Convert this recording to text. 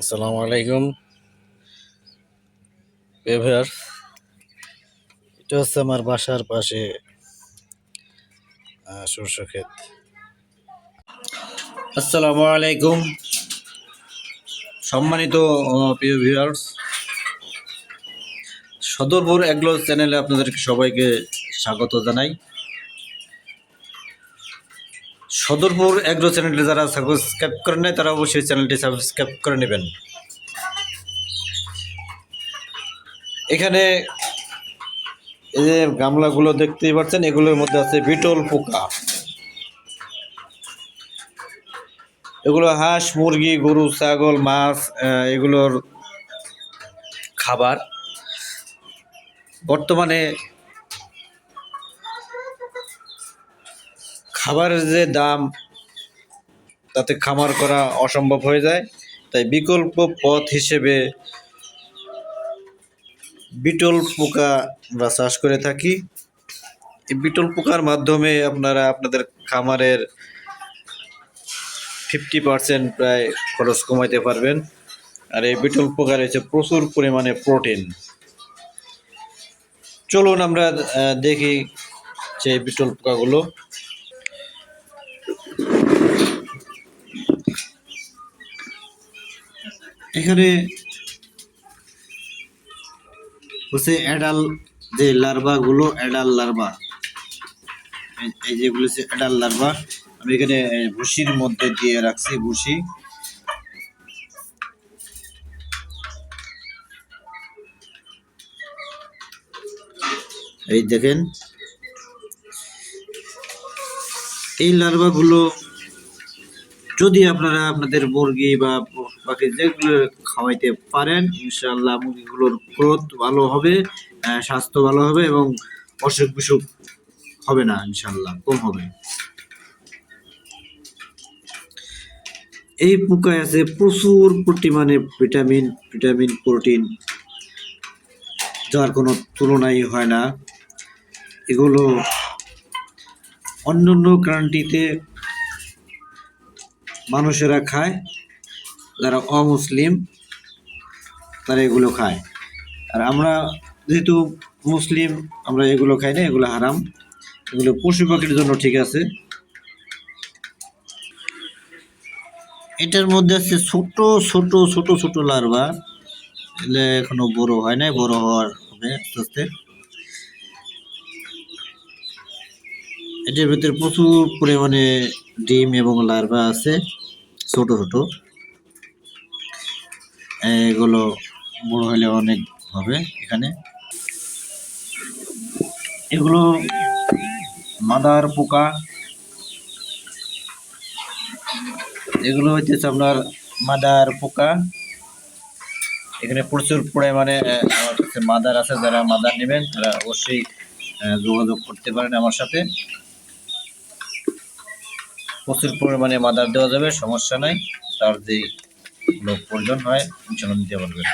আসসালামু আলাইকুম ভিউয়ার্স। এটা হচ্ছে আমার বাসার পাশে সরষে ক্ষেত। আসসালামু আলাইকুম সম্মানিত প্রিয় ভিউয়ার্স, সদরপুর এগ্রো চ্যানেলে আপনাদেরকে সবাইকে স্বাগত জানাই। সদরপুর এগ্রো চ্যানেলটি যারা সাবস্ক্রাইব করেন নাই তারা অবশ্যই চ্যানেলটি সাবস্ক্রাইব করে নেবেন। এখানে এই যে গামলাগুলো দেখতেই পাচ্ছেন, এগুলোর মধ্যে আছে বিটল পোকা। এগুলো হাঁস, মুরগি, গরু, ছাগল, মাছ এগুলোর খাবার। বর্তমানে খাবারের যে দাম, তাতে খামার করা অসম্ভব হয়ে যায়। তাই বিকল্প পথ হিসেবে বিটল পোকা আমরা চাষ করে থাকি। এই বিটল পোকার মাধ্যমে আপনারা আপনাদের খামারের 50% প্রায় খরচ কমাইতে পারবেন। আর এই বিটল পোকা রয়েছে প্রচুর পরিমাণে প্রোটিন। চলুন আমরা দেখি যে বিটল পোকাগুলো। এখানে হচ্ছে অ্যাডাল যে লার্ভাগুলো, অ্যাডাল লার্ভা, এই যেগুলো হচ্ছে অ্যাডাল লার্ভা। আমি এখানে ভুসির মধ্যে দিয়ে রাখছি ভুসি। এই দেখেন, এই লার্ভাগুলো যদি আপনারা আপনাদের মুরগি বা বাকি যেগুলো খাওয়াইতে পারেন, ইনশাআল্লাহ মুরগিগুলোর গ্রোথ ভালো হবে, স্বাস্থ্য ভালো হবে এবং অসুখ বিসুখ হবে না, ইনশাআল্লাহ কম হবে। এই পোকায় আছে প্রচুর পরিমাণে ভিটামিন প্রোটিন, যার কোনো তুলনাই হয় না। এগুলো অন্যান্য কান্ট্রিতে মানুষেরা খায়, যারা অমুসলিম তারা এগুলো খায়। আর আমরা যেহেতু মুসলিম, আমরা এগুলো খাই না, এগুলো হারাম। এগুলো পশু পাখির জন্য ঠিক আছে। এটার মধ্যে আছে ছোট ছোট ছোট ছোট লার্ভা, এগুলো এখনো বড় হয় নাই, বড় হওয়ার হবে আস্তে আস্তে। এটার ভিতরে প্রচুর পরিমাণে ডিম এবং লার্ভা আছে ছোট ছোট। এগুলো বড় হলে অনেক হবে। এখানে এগুলো মাদার পোকা, এগুলো হচ্ছে আপনার মাদার পোকা। এখানে প্রচুর পরিমাণে আমার কাছে মাদার আছে। যারা মাদার নেবেন তারা অবশ্যই যোগাযোগ করতে পারেন আমার সাথে। প্রচুর পরিমাণে মাদার দেওয়া যাবে, সমস্যা নাই। তার যে প্রয়োজন হয় ইনশাআল্লাহ নিতে পারবেন।